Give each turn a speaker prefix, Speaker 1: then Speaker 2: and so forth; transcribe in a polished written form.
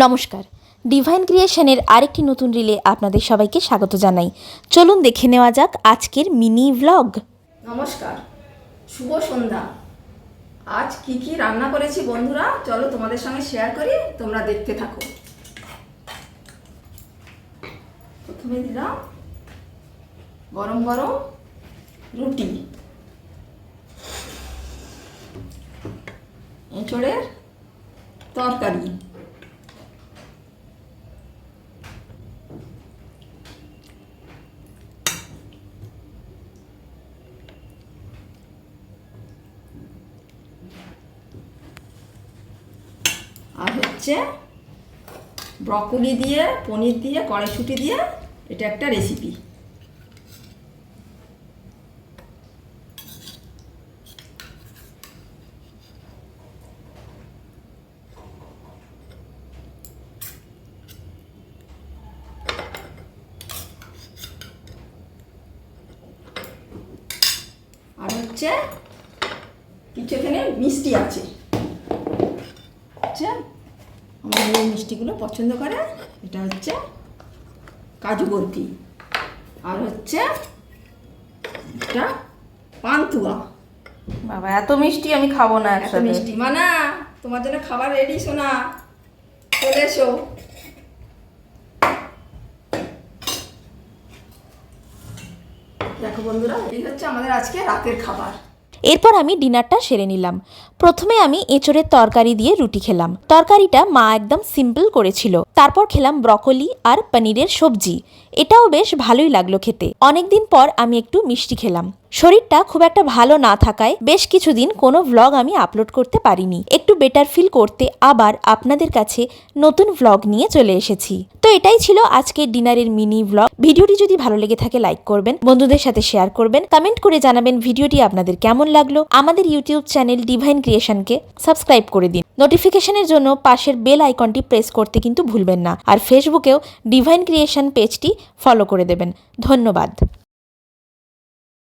Speaker 1: নমস্কার, ডিভাইন ক্রিয়েশনের আরেকটি নতুন রিলে আপনাদের সবাইকে স্বাগত জানাই। চলুন দেখে নেওয়া যাক আজকের মিনি ভ্লগ।
Speaker 2: নমস্কার, শুভ সন্ধ্যা। আজ কি কি রান্না করেছি বন্ধুরা, চলো তোমাদের সঙ্গে শেয়ার করি, তোমরা দেখতে থাকো। প্রথমে দিলাম গরম গরম রুটি, এঁচড়ের তরকারি, আর হচ্ছে ব্রকলি দিয়ে পনির দিয়ে কড়াইশুঁটি দিয়ে এটা একটা রেসিপি। আর হচ্ছে কিছু এখানে মিষ্টি আছে, আমার এই মিষ্টিগুলো পছন্দ করে। এটা হচ্ছে কাজু বরফি, আর হচ্ছে এটা পান্তুয়া।
Speaker 1: বাবা, এত মিষ্টি আমি খাবো না।
Speaker 2: এত মিষ্টি মানা, তোমার জন্য খাবার রেডি সোনা, চলে এসো। দেখো বন্ধুরা, এই হচ্ছে আমাদের আজকে রাতের খাবার।
Speaker 1: এরপর আমি ডিনারটা সেরে নিলাম। প্রথমে আমি এঁচড়ের তরকারি দিয়ে রুটি খেলাম। তরকারিটা মা একদম সিম্পল করেছিল। তারপর খেলাম ব্রকলি আর পনিরের সবজি, এটাও বেশ ভালোই লাগলো খেতে। অনেকদিন পর আমি একটু মিষ্টি খেলাম। শরীরটা খুব একটা ভালো না থাকায় বেশ কিছুদিন কোনো ভ্লগ আমি আপলোড করতে পারিনি। একটু বেটার ফিল করতে আবার আপনাদের কাছে নতুন ভ্লগ নিয়ে চলে এসেছি। তো এটাই ছিল আজকের ডিনারের মিনি ভ্লগ। ভিডিওটি যদি ভালো লেগে থাকে লাইক করবেন, বন্ধুদের সাথে শেয়ার করবেন, কমেন্ট করে জানাবেন ভিডিওটি আপনাদের কেমন লাগলো। আমাদের ইউটিউব চ্যানেল ডিভাইন ক্রিয়েশনকে সাবস্ক্রাইব করে দিন। নোটিফিকেশনের জন্য পাশের বেল আইকনটি প্রেস করতে কিন্তু ভুলবেন না। আর ফেসবুকেও ডিভাইন ক্রিয়েশন পেজটি ফলো করে দেবেন। ধন্যবাদ।